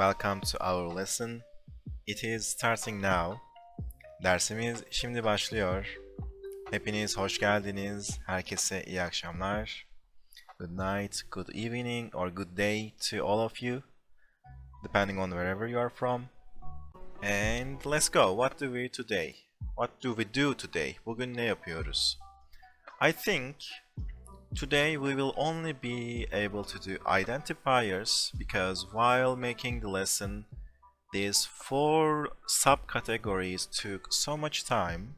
welcome to our lesson. It is starting now. Dersimiz şimdi başlıyor. Hepiniz hoş geldiniz. Herkese iyi akşamlar. Good night, good evening, or good day to all of you, depending on wherever you are from. And let's go. What do we today? What do we do today? Bugün ne yapıyoruz? I think today we will only be able to do identifiers because while making the lesson, these 4 subcategories took so much time,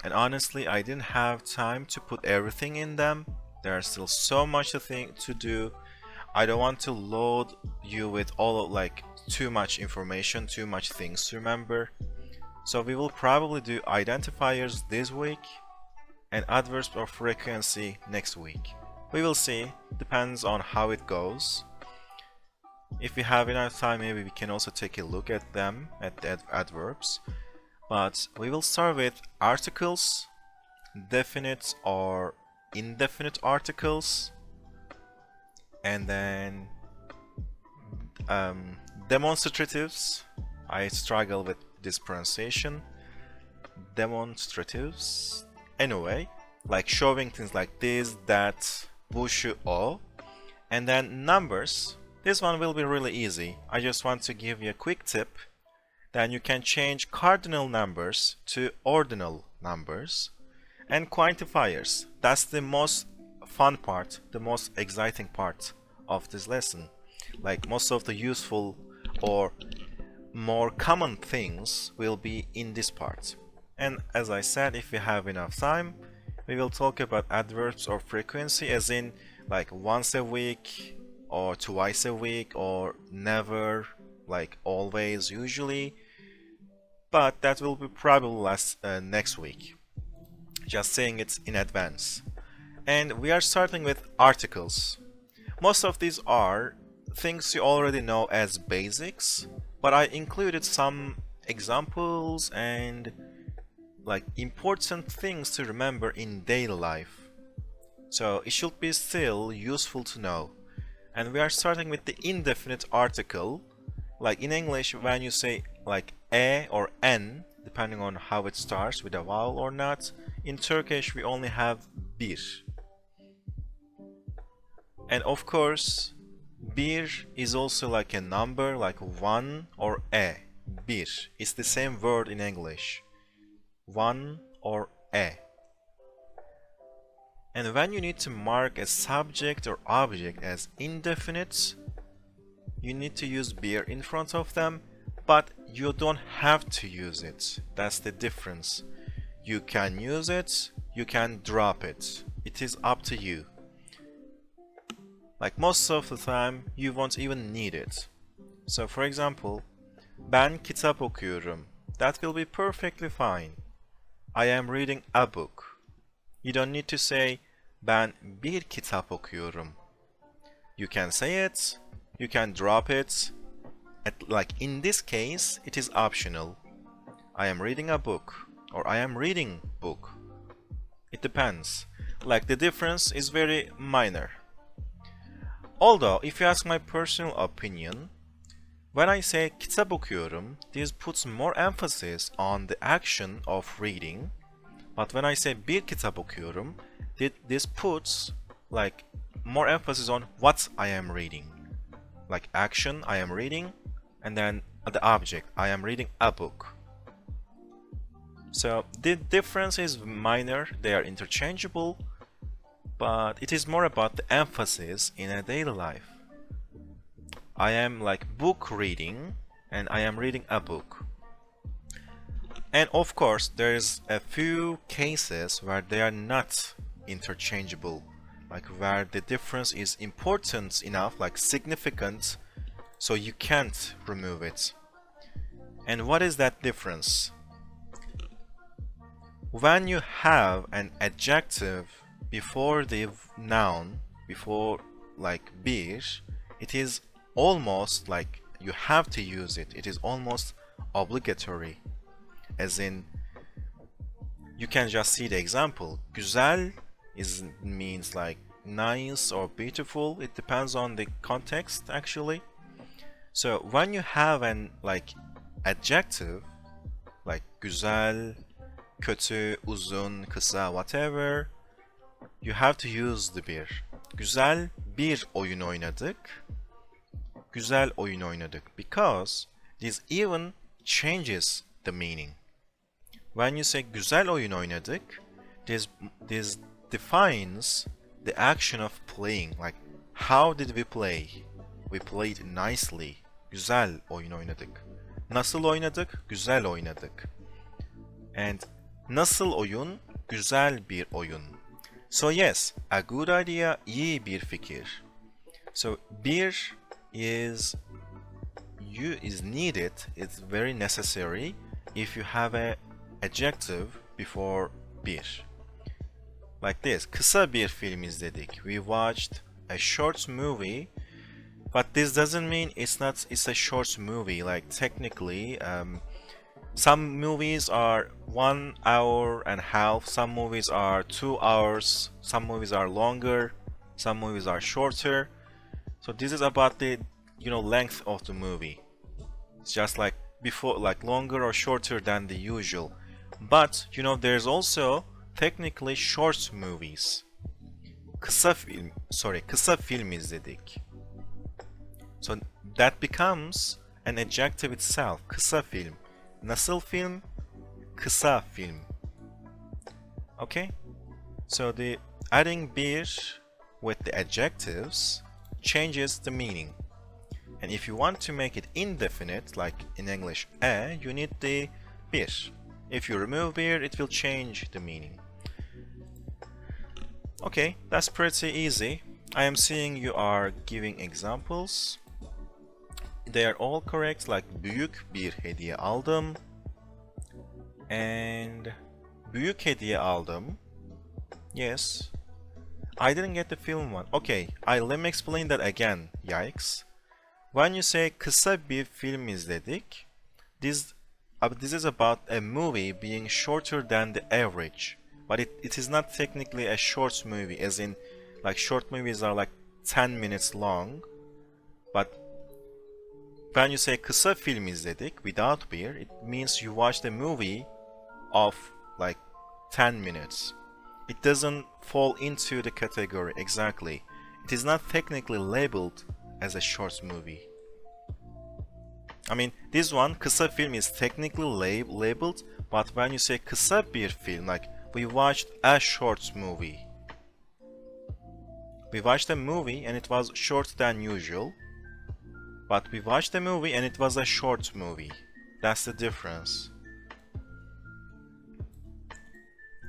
and honestly I didn't have time to put everything in them. There's still so much to do. I don't want to load you with all of too much information, too much things to remember. So we will probably do identifiers this week and adverbs of frequency next week. We will see, depends on how it goes. If we have enough time, maybe we can also take a look at them, at the adverbs. But we will start with articles, definite or indefinite articles, and then demonstratives. I struggle with this pronunciation. Demonstratives. Anyway, like showing things like this, that, bu, şu, o. And then numbers. This one will be really easy. I just want to give you a quick tip. Then you can change cardinal numbers to ordinal numbers. And quantifiers. That's the most fun part, the most exciting part of this lesson. Like most of the useful or more common things will be in this part. And as I said, if we have enough time, we will talk about adverbs of frequency, as in like once a week or twice a week or never, like always, usually. But that will be probably next week. Just saying it in advance. And we are starting with articles. Most of these are things you already know as basics, but I included some examples and important things to remember in daily life. So it should be still useful to know. And we are starting with the indefinite article. Like in English, when you say like e or n, depending on how it starts with a vowel or not, in Turkish we only have bir. And of course, bir is also like a number, like 1 or e. Bir. It's the same word in English. 1 or e. And when you need to mark a subject or object as indefinite, you need to use bir in front of them, but you don't have to use it. That's the difference. You can use it, you can drop it. It is up to you. Like most of the time, you won't even need it. So for example, ben kitap okuyorum. That will be perfectly fine. I am reading a book. You don't need to say ben bir kitap okuyorum. You can say it, you can drop it. Like in this case, it is optional. I am reading a book, or I am reading book. It depends. Like the difference is very minor. Although, if you ask my personal opinion, when I say kitap okuyorum, this puts more emphasis on the action of reading. But when I say bir kitap okuyorum, this puts like more emphasis on what I am reading. Like action, I am reading, and then the object, I am reading a book. So the difference is minor, they are interchangeable, but it is more about the emphasis in a daily life. I am like book reading, and I am reading a book. And of course, there's a few cases where they are not interchangeable, like where the difference is important enough, like significant, so you can't remove it. And what is that difference? When you have an adjective before the noun, before like bir, it is almost like you have to use it. It is almost obligatory. As in, you can just see the example. Güzel means like nice or beautiful. It depends on the context actually. So when you have an adjective like güzel, kötü, uzun, kısa, whatever, you have to use the bir. Güzel bir oyun oynadık. Güzel oyun oynadık. Because this even changes the meaning. When you say güzel oyun oynadık, this defines the action of playing. Like, how did we play? We played nicely. Güzel oyun oynadık. Nasıl oynadık? Güzel oynadık. And nasıl oyun? Güzel bir oyun. So yes, a good idea, iyi bir fikir. So bir is needed, it's very necessary if you have a adjective before bir. Like this, kısa bir film izledik. We watched a short movie, but this doesn't mean it's a short movie. Like technically, some movies are 1 hour and a half, some movies are 2 hours, some movies are longer, some movies are shorter. So this is about the length of the movie. It's just like before, like longer or shorter than the usual. But there's also technically short movies. Kısa film izledik. So that becomes an adjective itself. Kısa film. Nasıl film? Kısa film. Okay? So the adding bir with the adjectives changes the meaning. And if you want to make it indefinite, like in English, you need the bir. If you remove bir, it will change the meaning. Okay, that's pretty easy. I am seeing you are giving examples. They are all correct, like büyük bir hediye aldım. And büyük hediye aldım. Yes. I didn't get the film one. Okay, let me explain that again. Yikes. When you say kısa bir film izledik, this is about a movie being shorter than the average. But it is not technically a short movie, as in, like, short movies are like 10 minutes long. But when you say kısa film izledik without bir, it means you watched a movie of like 10 minutes. It doesn't fall into the category exactly. It is not technically labeled as a short movie. I mean, this one, kısa film, is technically labeled, but when you say kısa bir film, like, we watched a short movie. We watched a movie and it was shorter than usual. But we watched a movie and it was a short movie. That's the difference.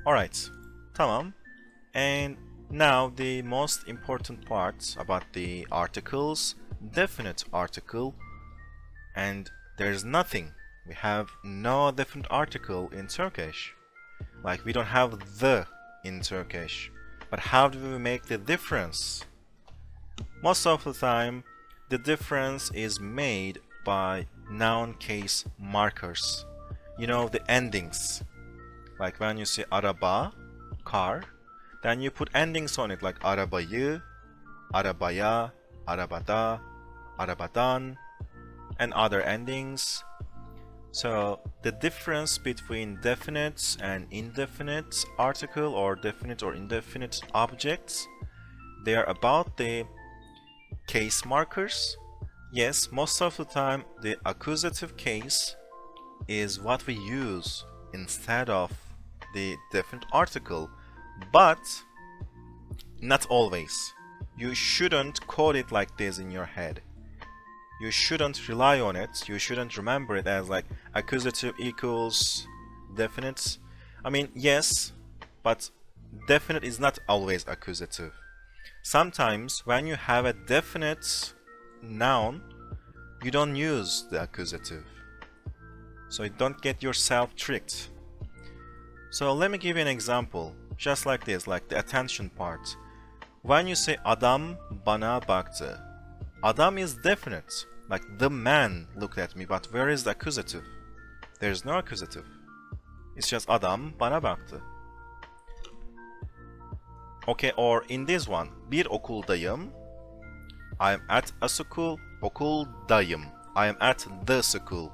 Alright, tamam. And now the most important part about the articles. Definite article. And there's nothing. We have no definite article in Turkish. Like, we don't have the in Turkish. But how do we make the difference? Most of the time, the difference is made by noun case markers. The endings. Like when you say araba, car, then you put endings on it, like arabayı, arabaya, arabada, arabadan, and other endings. So the difference between definite and indefinite article, or definite or indefinite objects, they are about the case markers. Yes, most of the time the accusative case is what we use instead of the definite article, but not always. You shouldn't code it like this in your head. You shouldn't rely on it. You shouldn't remember it as like accusative equals definite. I mean, yes, but definite is not always accusative. Sometimes when you have a definite noun, you don't use the accusative. So you don't get yourself tricked. So let me give you an example, just like this, like the attention part. When you say adam bana baktı, adam is definite, like the man looked at me, but where is the accusative? There's no accusative. It's just adam bana baktı. Okay, or in this one, bir okuldayım. I'm at a school, okuldayım. I am at the school.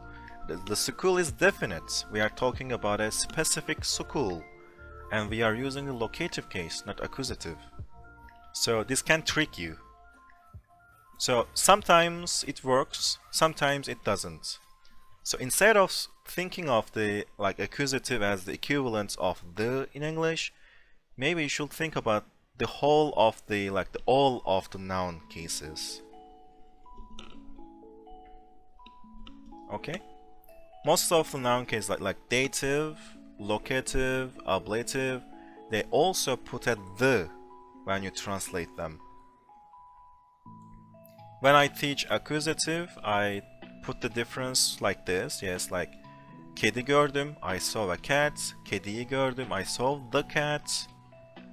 The school is definite. We are talking about a specific school. And we are using the locative case, not accusative. So this can trick you. So sometimes it works, sometimes it doesn't. So instead of thinking of the accusative as the equivalent of the in English, maybe you should think about the whole of the all of the noun cases. Okay? Most of the noun cases like dative, locative, ablative, they also put a the when you translate them. When I teach accusative, I put the difference like this. Yes, like kedi gördüm, I saw a cat. Kediyi gördüm, I saw the cat.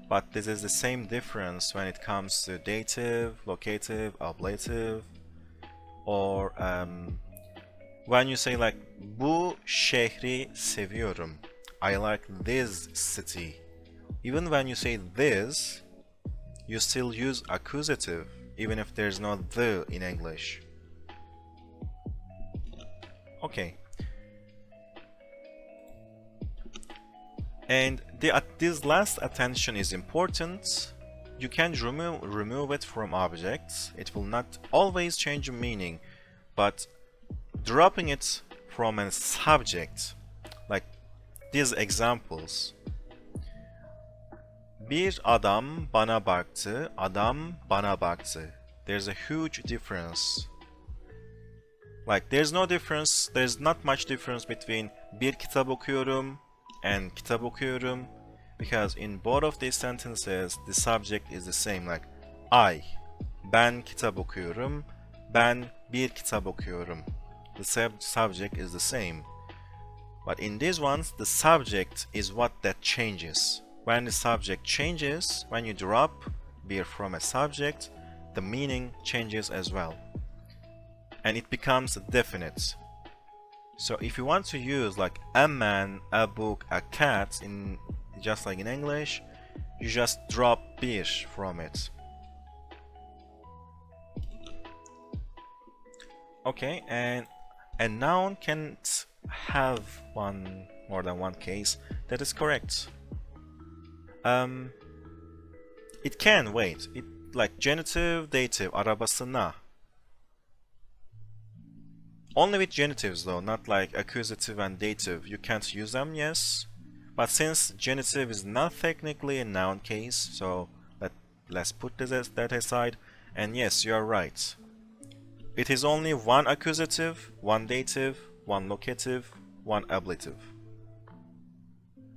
But this is the same difference when it comes to dative, locative, ablative, or when you say like bu şehri seviyorum, I like this city. Even when you say this, you still use accusative, even if there's no the in English. Okay. And this last attention is important. You can remove it from objects. It will not always change the meaning, but dropping it from a subject, like these examples. Bir adam bana baktı, adam bana baktı. There's a huge difference. Like there's no difference, there's not much difference between bir kitap okuyorum and kitap okuyorum, because in both of these sentences the subject is the same, like I, ben kitap okuyorum, ben bir kitap okuyorum. The subject is the same. But in these ones, the subject is what that changes. When the subject changes, when you drop bir from a subject, the meaning changes as well. And it becomes definite. So if you want to use like a man, a book, a cat, in just like in English, you just drop bir from it. Okay, and a noun can't have more than one case. That is correct. It can, wait. It like genitive, dative, arabasına. Only with genitives though, not like accusative and dative. You can't use them, yes. But since genitive is not technically a noun case, so let's put that aside. And yes, you are right. It is only one accusative, one dative, one locative, one ablative.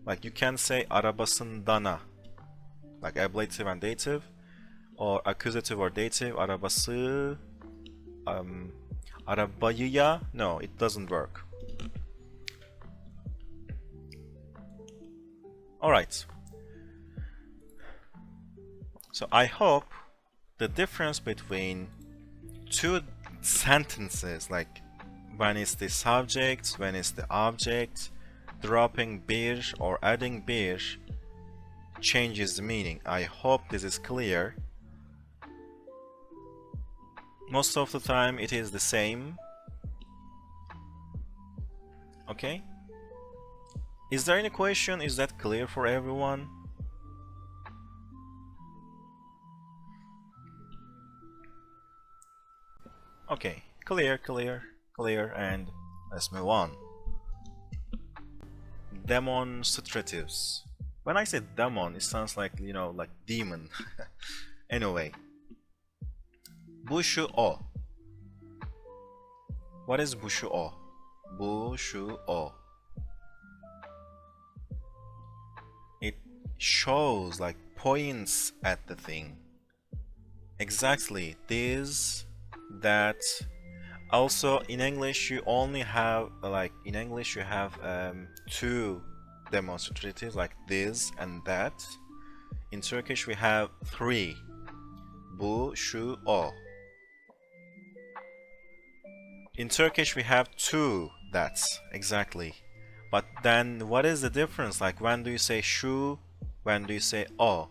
Like you can say arabasındana, like ablative and dative, or accusative or dative, arabası, arabayıya, no, it doesn't work. Alright. So I hope the difference between two sentences, like when is the subject, when is the object, dropping bir or adding bir, changes the meaning. I hope this is clear. Most of the time it is the same. Okay? Is there any question? Is that clear for everyone? Okay, clear, and let's move on. Demonstratives. When I say demon, it sounds like, you know, like demon. Anyway. Bu şu o. What is bu şu o? Bu şu o. It shows, like points at the thing. Exactly, this, that. Also in English you only have, like in English you have two demonstratives, like this and that. In Turkish we have three. Bu, şu, o. In Turkish we have two that's, exactly. But then what is the difference? Like when do you say şu, when do you say o?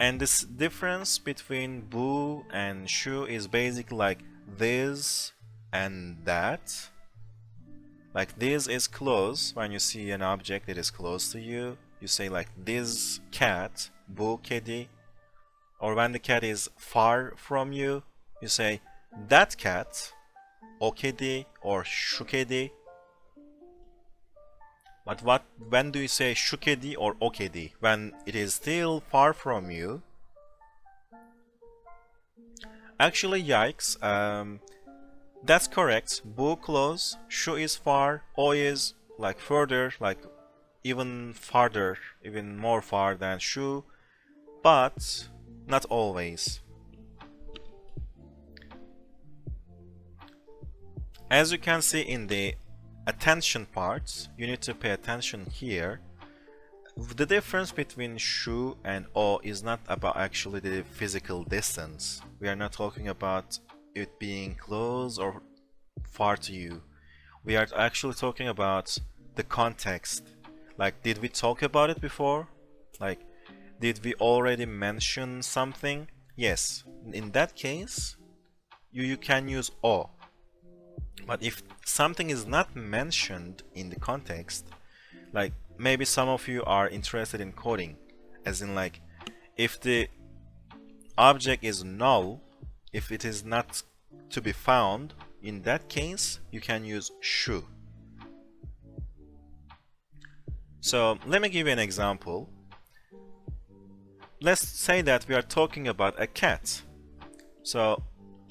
And this difference between bu and şu is basically like this and that. Like this is close. When you see an object that is close to you, you say like this cat, bu kedi. Or when the cat is far from you, you say that cat, o kedi or şu kedi. But when do you say şu kedi or o kedi? When it is still far from you. Actually, yikes. That's correct. Bu close, şu is far, o is like further, like even farther, even more far than şu, but not always. As you can see in the attention part, you need to pay attention here. The difference between şu and o is not about actually the physical distance. We are not talking about it being close or far to you. We are actually talking about the context. Like, did we talk about it before? Like, did we already mention something? Yes. In that case, you can use o. But if something is not mentioned in the context, like maybe some of you are interested in coding, as in like if the object is null, if it is not to be found, in that case you can use şu. So let me give you an example. Let's say that we are talking about a cat. So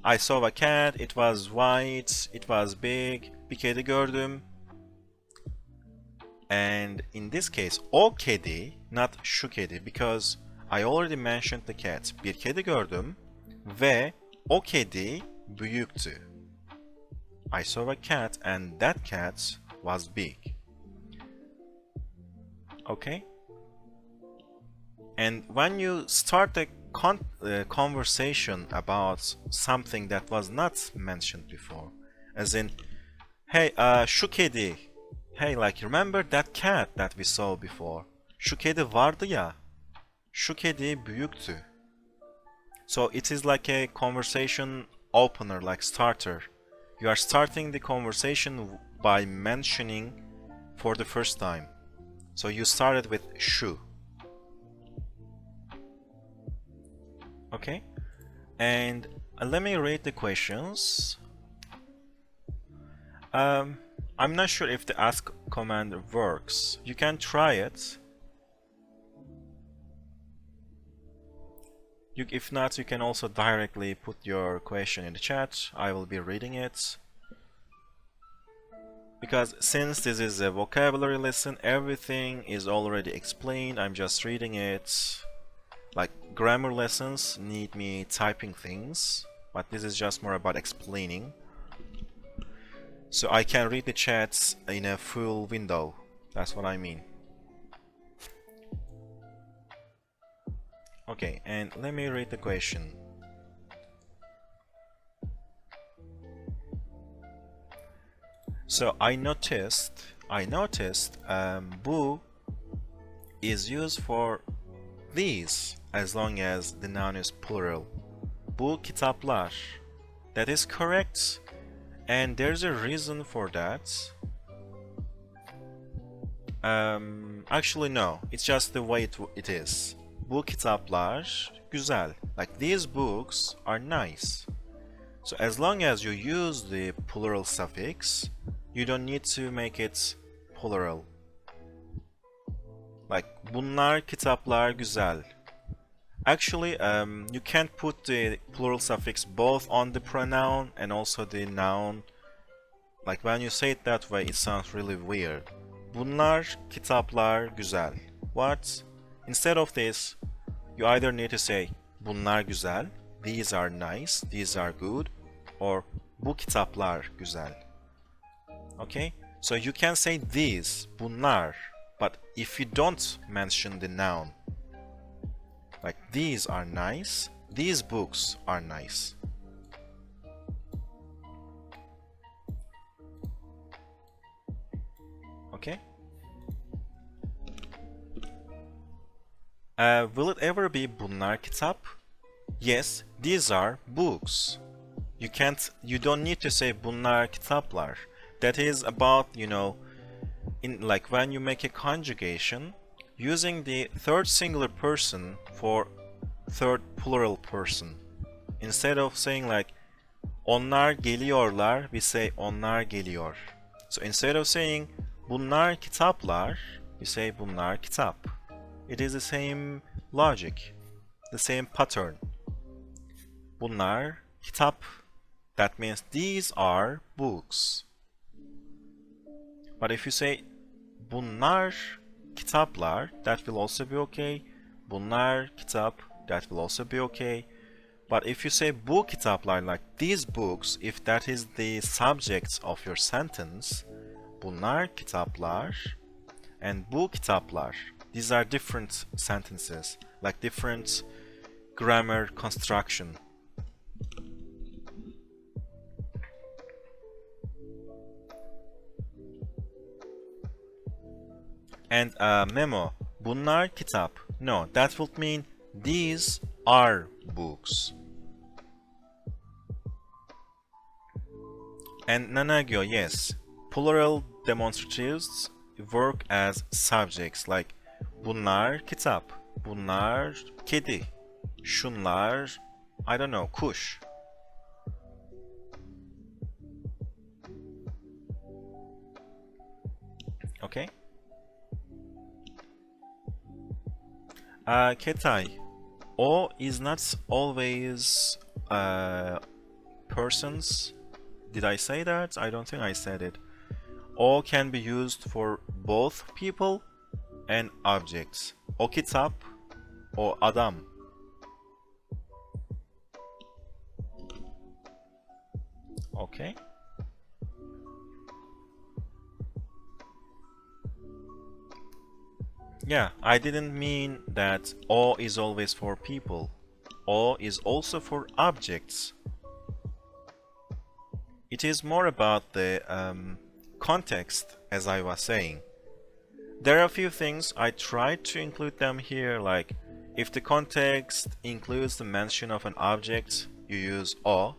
I saw a cat, it was white, it was big, bir kedi gördüm. And in this case, o kedi, not şu kedi, because I already mentioned the cat. Bir kedi gördüm ve o kedi büyüktü. I saw a cat and that cat was big. Okay? And when you start a conversation about something that was not mentioned before, as in, hey, şu kedi, hey, like, remember that cat that we saw before? Şu kedi vardı ya, şu kedi büyüktü. So it is like a conversation opener, like starter. You are starting the conversation by mentioning for the first time. So you started with şu. Okay, and let me read the questions. I'm not sure if the ask command works. You can try it. If not, you can also directly put your question in the chat. I will be reading it. Because since this is a vocabulary lesson, everything is already explained. I'm just reading it. Like grammar lessons need me typing things, but this is just more about explaining. So I can read the chats in a full window. That's what I mean. Okay, and let me read the question. So I noticed bu is used for these as long as the noun is plural. Bu kitaplar. That is correct, and there's a reason for that. Actually no, it's just the way it is. Bu kitaplar güzel. Like these books are nice. So as long as you use the plural suffix, you don't need to make it plural. Like bunlar kitaplar güzel. Actually, you can't put the plural suffix both on the pronoun and also the noun. Like when you say it that way, it sounds really weird. Bunlar kitaplar güzel. What? Instead of this, you either need to say bunlar güzel, these are nice, these are good, or bu kitaplar güzel. Okay? So you can say these, bunlar, but if you don't mention the noun, like these are nice, these books are nice. Okay? Will it ever be bunlar kitap? Yes, these are books. you don't need to say bunlar kitaplar. That is about, in like when you make a conjugation, using the third singular person for third plural person. Instead of saying like onlar geliyorlar, we say onlar geliyor. So instead of saying bunlar kitaplar, we say bunlar kitap. It is the same logic, the same pattern. Bunlar kitap. That means these are books. But if you say bunlar kitaplar, that will also be okay. Bunlar kitap, that will also be okay. But if you say bu kitaplar, like these books, if that is the subject of your sentence, bunlar kitaplar and bu kitaplar, these are different sentences, like different grammar construction. And memo, bunlar kitap. No, that would mean these are books. And nanagyo, yes, plural demonstratives work as subjects, like bunlar kitap, bunlar kedi, şunlar, I don't know, kuş. Okay? Ketay, o is not always persons. Did I say that? I don't think I said it. O can be used for both people and objects. O kitap, o adam. Okay. Yeah, I didn't mean that O is always for people. O is also for objects. It is more about the context, as I was saying. There are a few things I tried to include them here, like if the context includes the mention of an object, you use O,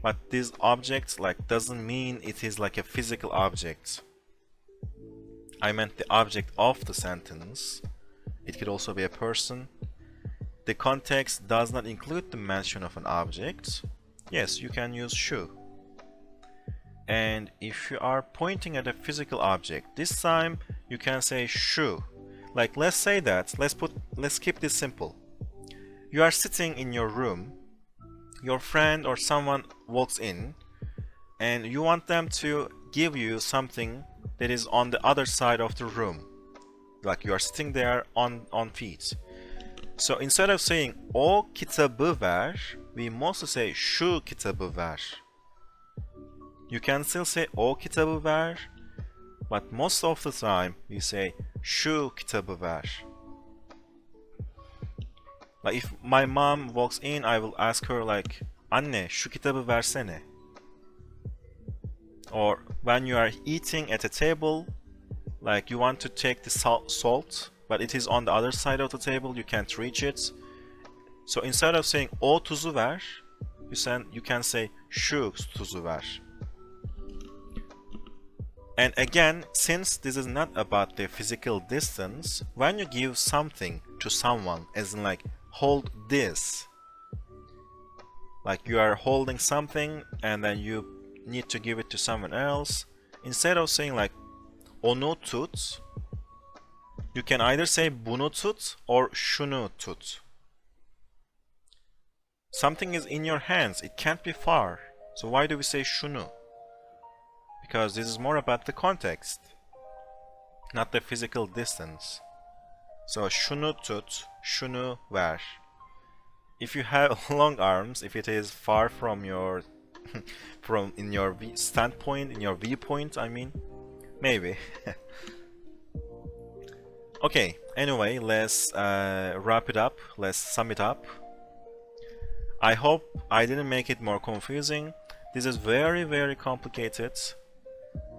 but this object doesn't mean it is like a physical object. I meant the object of the sentence. It could also be a person. The context does not include the mention of an object. Yes, you can use şu. And if you are pointing at a physical object, this time you can say şu. Like let's say that, let's keep this simple. You are sitting in your room, your friend or someone walks in, and you want them to give you something that is on the other side of the room. Like you are sitting there on feet. So instead of saying o kitabı ver, we mostly say şu kitabı ver. You can still say o kitabı ver, but most of the time we say şu kitabı ver. Like if my mom walks in, I will ask her like, anne şu kitabı versene. Or when you are eating at a table, like you want to take the salt, but it is on the other side of the table, you can't reach it. So instead of saying o tuzu ver, you can say şu tuzu ver. And again, since this is not about the physical distance, when you give something to someone, as in like hold this, like you are holding something and then you need to give it to someone else, instead of saying like onu tut, you can either say bunu tut or şunu tut. Something is in your hands, it can't be far. So why do we say şunu? Because this is more about the context, not the physical distance. So şunu tut, şunu ver. If you have long arms, if it is far from your in your standpoint, in your viewpoint, I mean, maybe. Okay, anyway, let's wrap it up, let's sum it up. I hope I didn't make it more confusing. This is very, very complicated,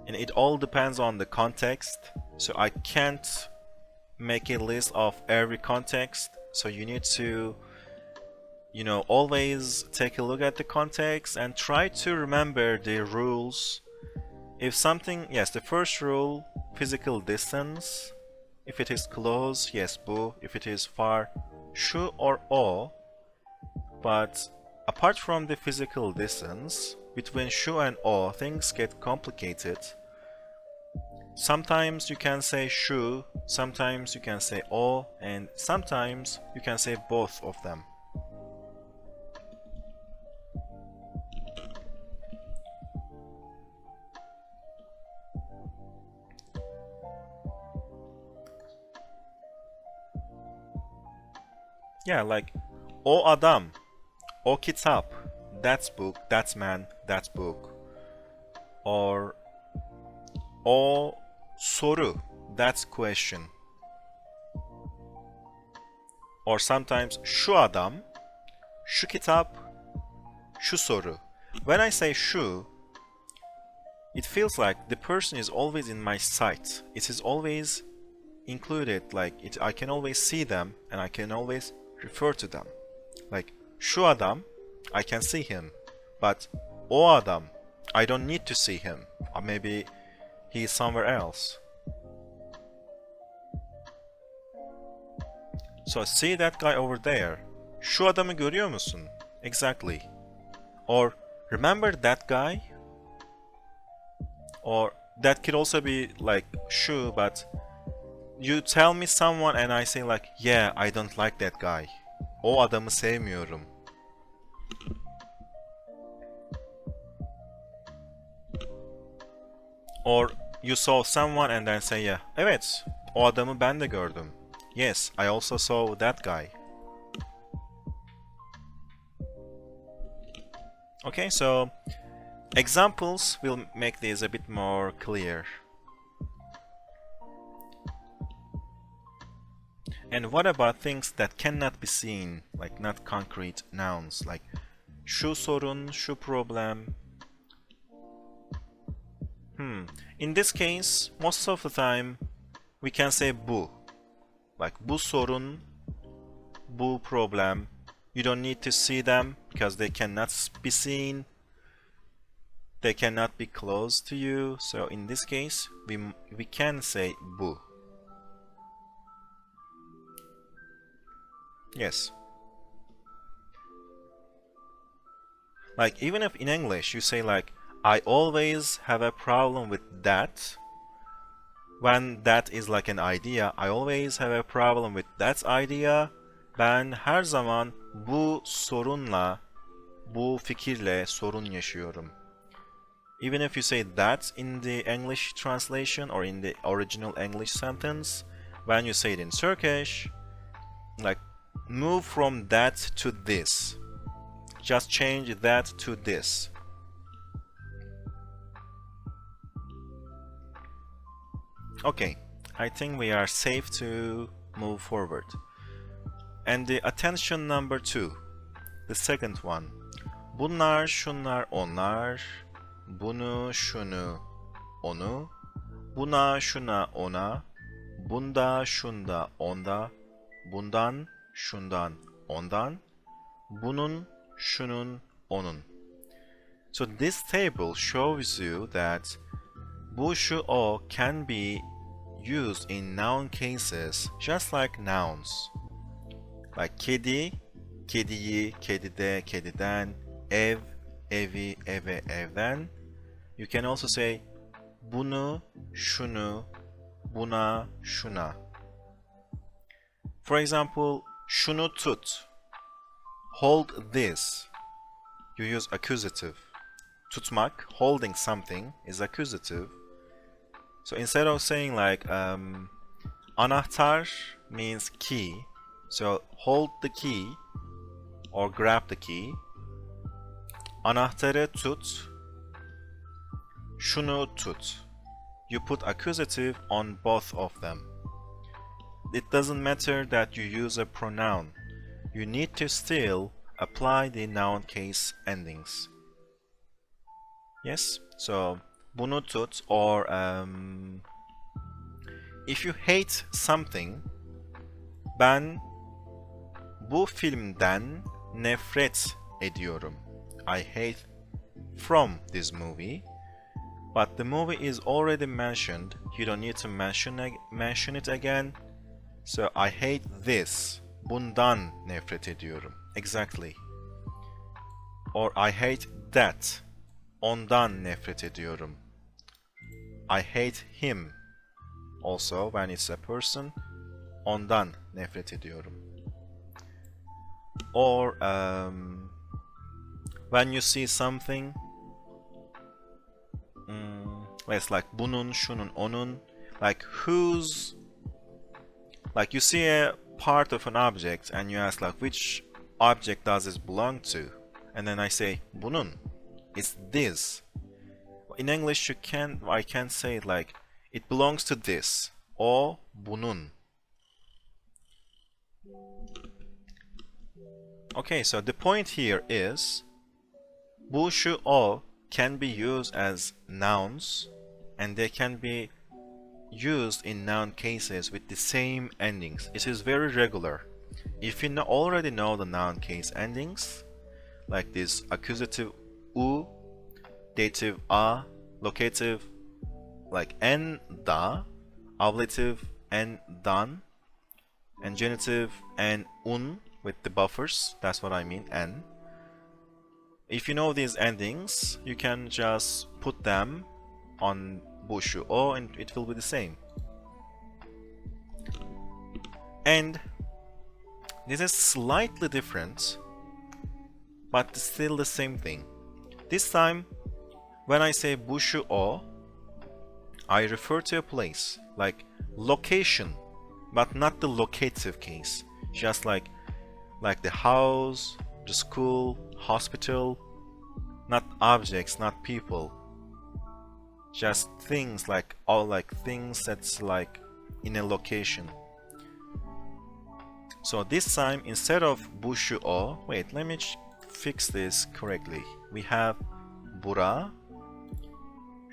and it all depends on the context, so I can't make a list of every context, so you need to always take a look at the context and try to remember the rules. If something, yes, the first rule, physical distance. If it is close, yes, bu. If it is far, şu or o. But apart from the physical distance, between şu and o, things get complicated. Sometimes you can say şu, sometimes you can say o, and sometimes you can say both of them. Yeah, like o adam, o kitap, that's book, that's man, that's book. Or o soru, that's question. Or sometimes şu adam, şu kitap, şu soru. When I say şu, it feels like the person is always in my sight. It is always included, like I can always see them and I can always refer to them. Like şu adam, I can see him, but o adam, I don't need to see him. Or maybe he is somewhere else. So see that guy over there. Şu adamı görüyor musun? Exactly. Or remember that guy? Or that could also be like şu, but you tell me someone and I say like, yeah, I don't like that guy. O adamı sevmiyorum. Or you saw someone and then say, yeah, evet, o adamı ben de gördüm. Yes, I also saw that guy. Okay, so examples will make this a bit more clear. And what about things that cannot be seen, like not concrete nouns, like şu sorun, şu problem? In this case, most of the time, we can say bu. Like bu sorun, bu problem. You don't need to see them because they cannot be seen. They cannot be close to you. So in this case, we can say bu. Yes. Like even if in English you say like, I always have a problem with that. When that is like an idea, I always have a problem with that idea. Ben her zaman bu sorunla, bu fikirle sorun yaşıyorum. Even if you say that in the English translation or in the original English sentence, when you say it in Turkish, like move from that to this. Just change that to this. Okay, I think we are safe to move forward. And the attention number 2, the second one. Bunlar, şunlar, onlar. Bunu, şunu, onu. Buna, şuna, ona. Bunda, şunda, onda. Bundan, şundan, ondan. Bunun, şunun, onun. So this table shows you that bu, şu, o can be used in noun cases just like nouns. Like kedi, kediyi, kedide, kediden, ev, evi, eve, evden. You can also say bunu, şunu, buna, şuna. For example, şunu tut. Hold this. You use accusative. Tutmak, holding something, is accusative. So instead of saying like anahtar means key, so hold the key or grab the key. Anahtarı tut, şunu tut. You put accusative on both of them. It doesn't matter that you use a pronoun. You need to still apply the noun case endings. Yes, so bunu tut, or if you hate something, ben bu filmden nefret ediyorum. I hate from this movie. But the movie is already mentioned. You don't need to mention it again. So I hate this. Bundan nefret ediyorum. Exactly. Or I hate that. Ondan nefret ediyorum. I hate him. Also, when it's a person, ondan nefret ediyorum. Or when you see something, it's like bunun, şunun, onun, like whose, like you see a part of an object and you ask like which object does this belong to, and then I say bunun, it's this. In English I can't say it like it belongs to this, o bunun. Okay, so the point here is bu, şu, o can be used as nouns, and they can be used in noun cases with the same endings. It is very regular. If you already know the noun case endings, like this accusative u, dative a, locative like en, da, ablative en, dan, and genitive en, un with the buffers, that's what I mean, en. If you know these endings, you can just put them on bu, şu, o, and it will be the same. And this is slightly different, but still the same thing. This time, when I say bu, şu, o, I refer to a place, like location, but not the locative case. Just like the house, the school, hospital, not objects, not people. Just things, like all like things that's like in a location. So this time, instead of bu, şu, o, wait, let me fix this correctly. We have bura,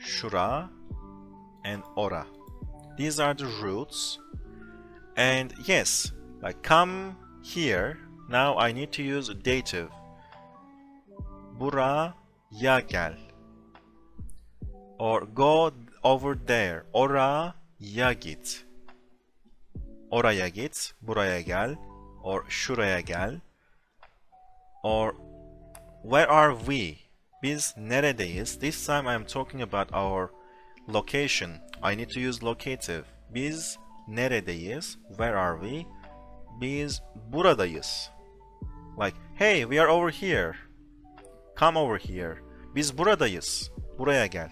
şura, and ora. These are the roots. And yes, like come here, now I need to use a dative. Buraya gel. Or go over there. Oraya git. Oraya git, buraya gel. Or şuraya gel. Or where are we? Biz neredeyiz? This time I am talking about our location. I need to use locative. Biz neredeyiz? Where are we? Biz buradayız. Like, hey, we are over here. Come over here. Biz buradayız. Buraya gel.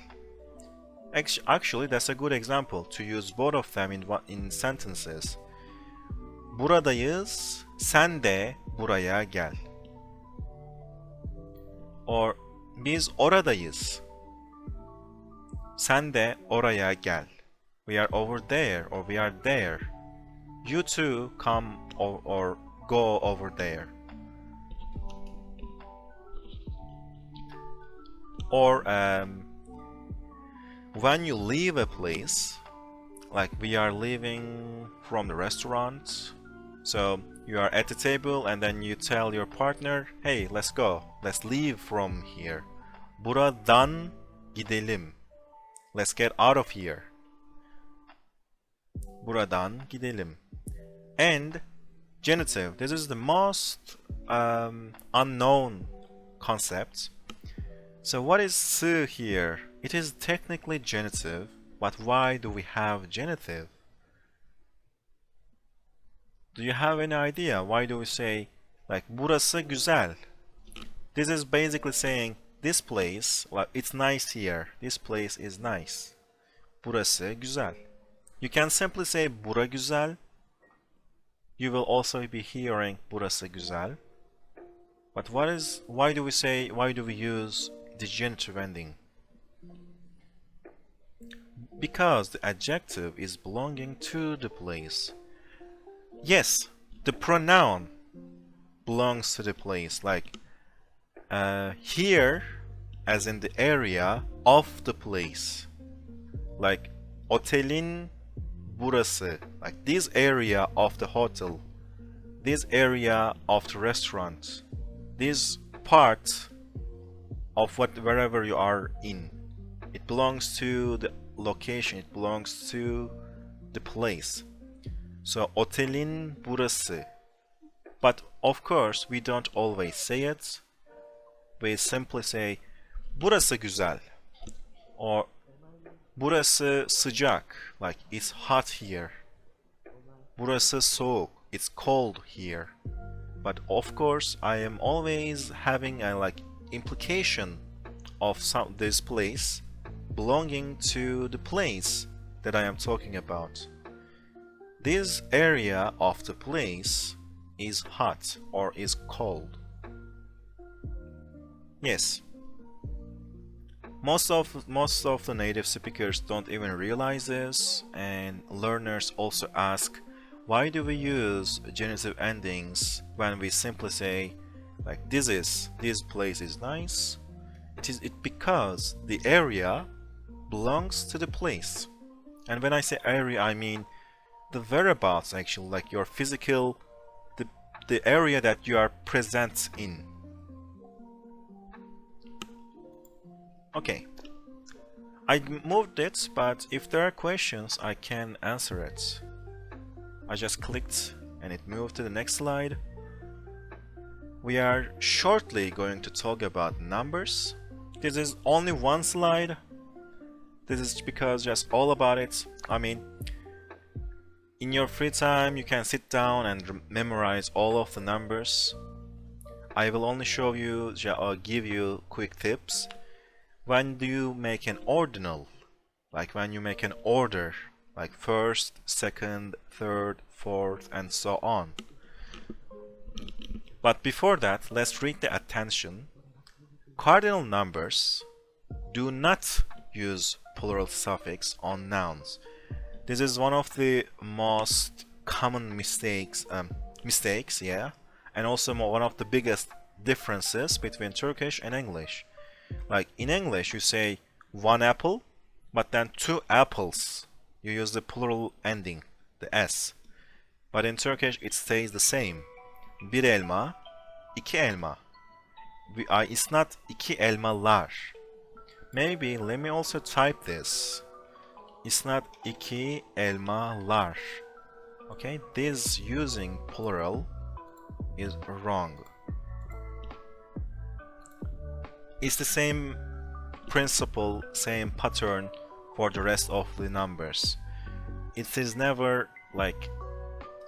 Actually, that's a good example to use both of them in sentences. Buradayız. Sen de buraya gel. Or biz oradayız. Sen de oraya gel. We are over there, or we are there. You too come or go over there. Or when you leave a place, like we are leaving from the restaurant, so you are at the table and then you tell your partner, hey, let's go, let's leave from here. Buradan gidelim. Let's get out of here. Buradan gidelim. And genitive. This is the most unknown concept. So what is sı here? It is technically genitive, but why do we have genitive? Do you have any idea? Why do we say like burası güzel? This is basically saying this place, like it's nice here. This place is nice. Burası güzel. You can simply say bura güzel. You will also be hearing burası güzel. But why do we use the genitive ending? Because the adjective is belonging to the place. Yes, the pronoun belongs to the place, like here, as in the area of the place. Like otelin burası, like this area of the hotel, this area of the restaurant. this part of wherever you are in, it belongs to the location, it belongs to the place. So otelin burası. But of course we don't always say it. We simply say burası güzel or burası sıcak, like it's hot here. Burası soğuk, it's cold here. But of course I am always having a like implication of this place belonging to the place that I am talking about. This area of the place is hot or is cold. Yes. Most of the native speakers don't even realize this, and learners also ask, why do we use genitive endings when we simply say like this place is nice? It because the area belongs to the place. And when I say area, I mean the whereabouts, actually, like your physical, the area that you are present in. Okay, I moved it, but if there are questions, I can answer it. I just clicked and it moved to the next slide. We are shortly going to talk about numbers. This is only one slide. This is because just all about it. I mean, in your free time, you can sit down and memorize all of the numbers. I will only show you or give you quick tips. When do you make an ordinal? Like when you make an order, like first, second, third, fourth, and so on. But before that, let's read the attention. Cardinal numbers do not use plural suffix on nouns. This is one of the most common mistakes, yeah, and also one of the biggest differences between Turkish and English. Like in English, you say one apple, but then two apples. You use the plural ending, the s. But in Turkish, it stays the same. Bir elma, iki elma. It's not iki elmalar. Maybe let me also type this. It's not iki elmalar. Okay, this using plural is wrong. It's the same principle, same pattern for the rest of the numbers. It is never like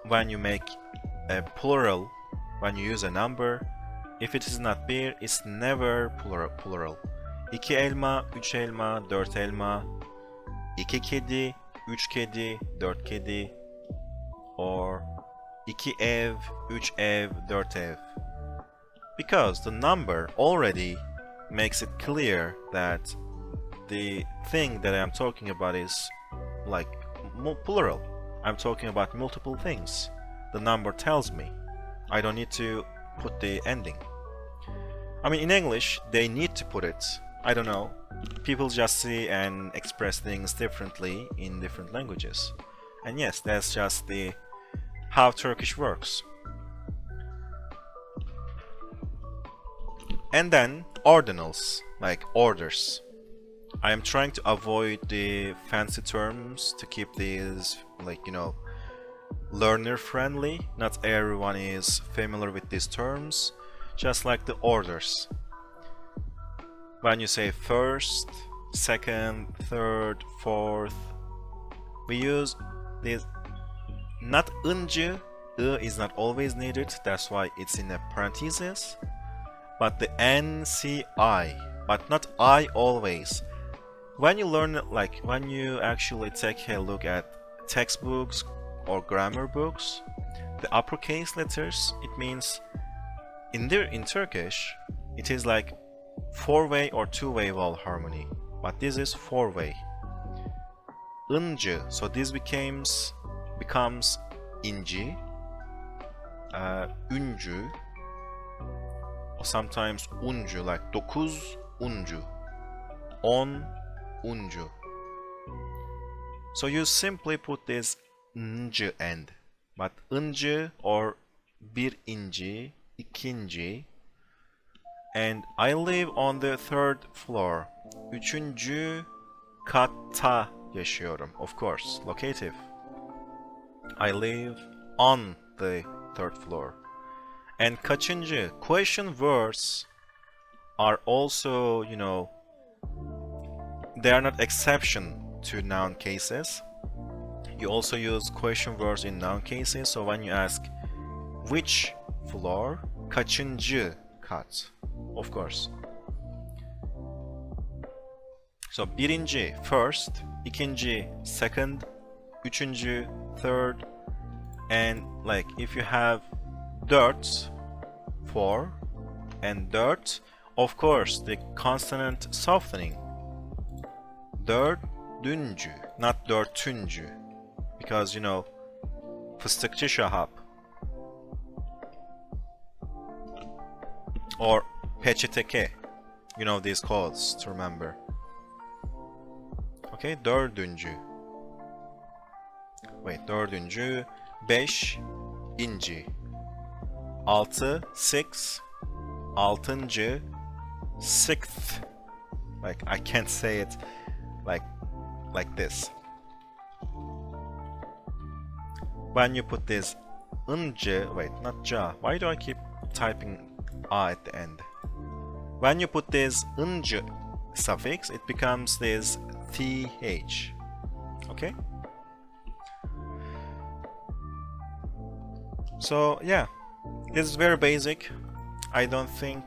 when you make a plural, when you use a number, if it is not bir, it's never plural. İki elma, üç elma, dört elma, iki kedi, üç kedi, dört kedi, or iki ev, üç ev, dört ev. Because the number already makes it clear that the thing that I'm talking about is like plural. I'm talking about multiple things. The number tells me. I don't need to put the ending. I mean, in English, they need to put it. I don't know. People just see and express things differently in different languages. And yes, that's just how Turkish works. And then ordinals, like orders. I am trying to avoid the fancy terms to keep these, like, learner friendly. Not everyone is familiar with these terms, just like the orders. When you say first, second, third, fourth, we use this, not ıncı, is not always needed, that's why it's in a parenthesis, but the NCI, but not I always. When you learn, like when you actually take a look at textbooks or grammar books, the uppercase letters, it means in Turkish, it is like four-way or two-way vowel harmony, but this is four-way. Incı, so this becomes inci, üncü, or sometimes uncu, like dokuz uncu, on uncu. So you simply put this ıncı end, but ıncı or bir inci, ikinci, And I live on the third floor. Üçüncü katta yaşıyorum. Of course, locative. I live on the third floor. And kaçıncı, question words are also, you know, they are not exception to noun cases. You also use question words in noun cases. So when you ask which floor, kaçıncı kat, of course. So birinci, first, ikinci, second, üçüncü, third, and like if you have dört, four, and dört, of course the consonant softening. Dördüncü, not dörtüncü, because you know, fıstıkçı Şahap or peçeteke, you know these codes to remember. Okay, dördüncü. Wait, dördüncü, beş, inci. Altı, six, altıncı, sixth. Like I can't say it like this. When you put this ıncı, wait, not ja. Why do I keep typing a at the end? When you put this ıncı suffix, it becomes this th. Okay? So yeah, this is very basic. I don't think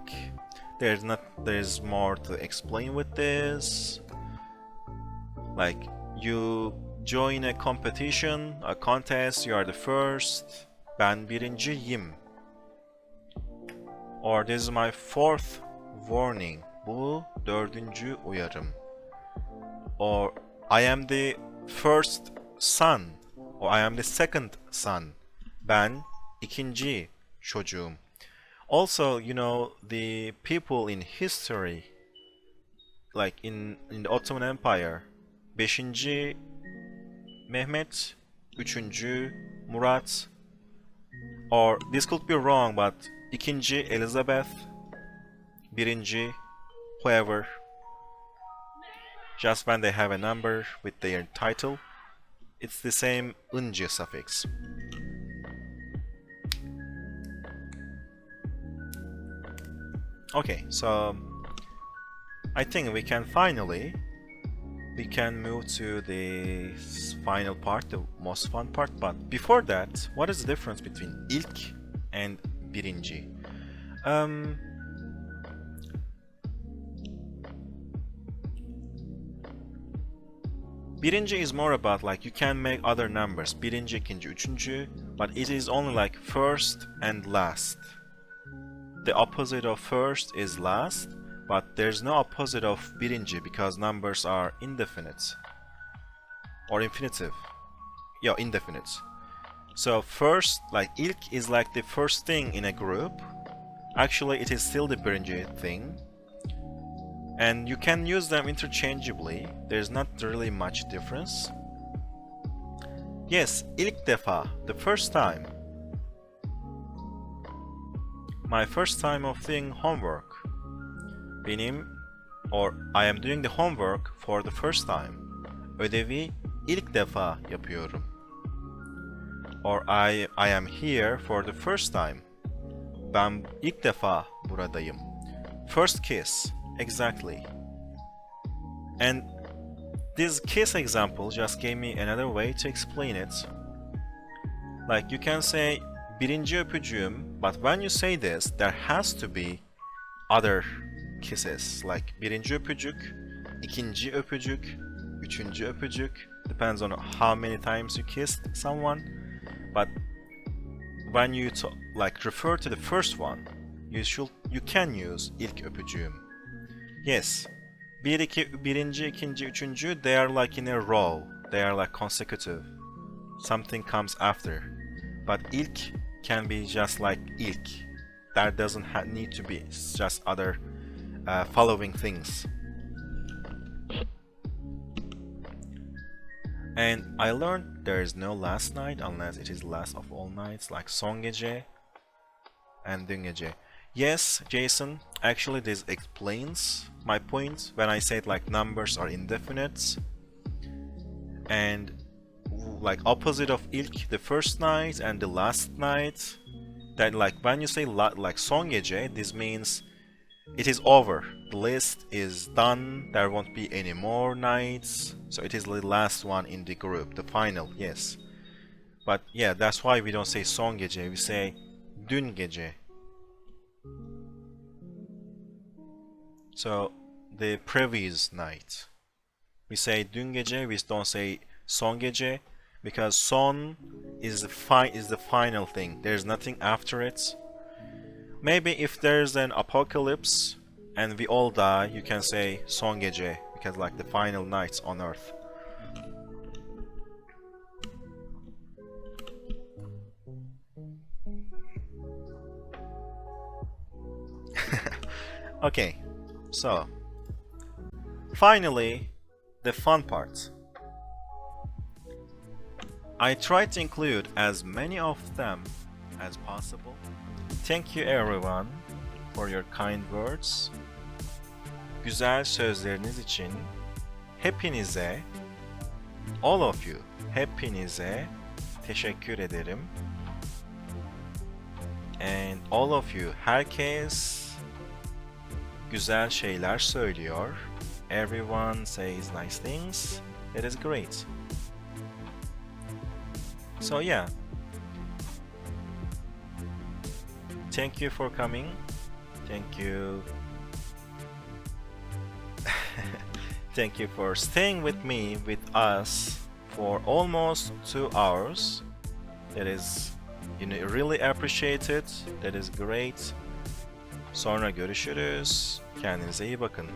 there's more to explain with this. Like you join a competition, a contest, you are the first. Ben birinciyim. Or this is my fourth warning. Bu dördüncü uyarım. Or I am the first son. Or I am the second son. Ben ikinci çocuğum. Also, you know, the people in history, like in the Ottoman Empire, beşinci Mehmet, üçüncü Murat, or this could be wrong, but ikinci Elizabeth, birinci whoever, just when they have a number with their title, it's the same ıncı suffix. Okay, so I think we can move to the final part, the most fun part. But before that, what is the difference between ilk and birinci? Birinci is more about like you can make other numbers. Birinci, ikinci, üçüncü, but it is only like first and last. The opposite of first is last, but there's no opposite of birinci because numbers are indefinite or infinitive. Yeah, indefinite. So first, like ilk is like the first thing in a group. Actually, it is still the birinci thing. And you can use them interchangeably. There's not really much difference. Yes, ilk defa, the first time. My first time of doing homework. I am doing the homework for the first time. Ödevi ilk defa yapıyorum. Or I am here for the first time. Ben ilk defa buradayım. First kiss, exactly. And this kiss example just gave me another way to explain it. Like you can say birinci öpücüğüm, but when you say this, there has to be other kisses. Like birinci öpücük, ikinci öpücük, üçüncü öpücük. Depends on how many times you kissed someone. But when you refer to the first one, you can use ilk öpücüğüm. Yes, birinci, ikinci, üçüncü, they are like in a row. They are like consecutive. Something comes after. But ilk can be just like ilk. That doesn't need to be. It's just other following things. And I learned there is no last night unless it is last of all nights, like son gece and dün gece. Yes, Jason, actually this explains my point when I said like numbers are indefinite. And like opposite of ilk, the first night, and the last night, that like when you say like son gece, this means it is over. The list is done. There won't be any more nights. So it is the last one in the group, the final, yes. But yeah, that's why we don't say son gece, we say dün gece. So the previous night. We say dün gece, we don't say son gece, because son is the final thing. There's nothing after it. Maybe if there's an apocalypse and we all die, you can say son gece, because like the final nights on earth. Okay, so finally, the fun part. I try to include as many of them as possible. Thank you everyone for your kind words. Güzel sözleriniz için hepinize, all of you, hepinize teşekkür ederim. And all of you, herkes güzel şeyler söylüyor. Everyone says nice things. That is great. So yeah. Thank you for coming. Thank you. Thank you for staying with me, with us, for almost 2 hours. That is, really appreciate it. That is great. Sonra görüşürüz. Kendinize iyi bakın.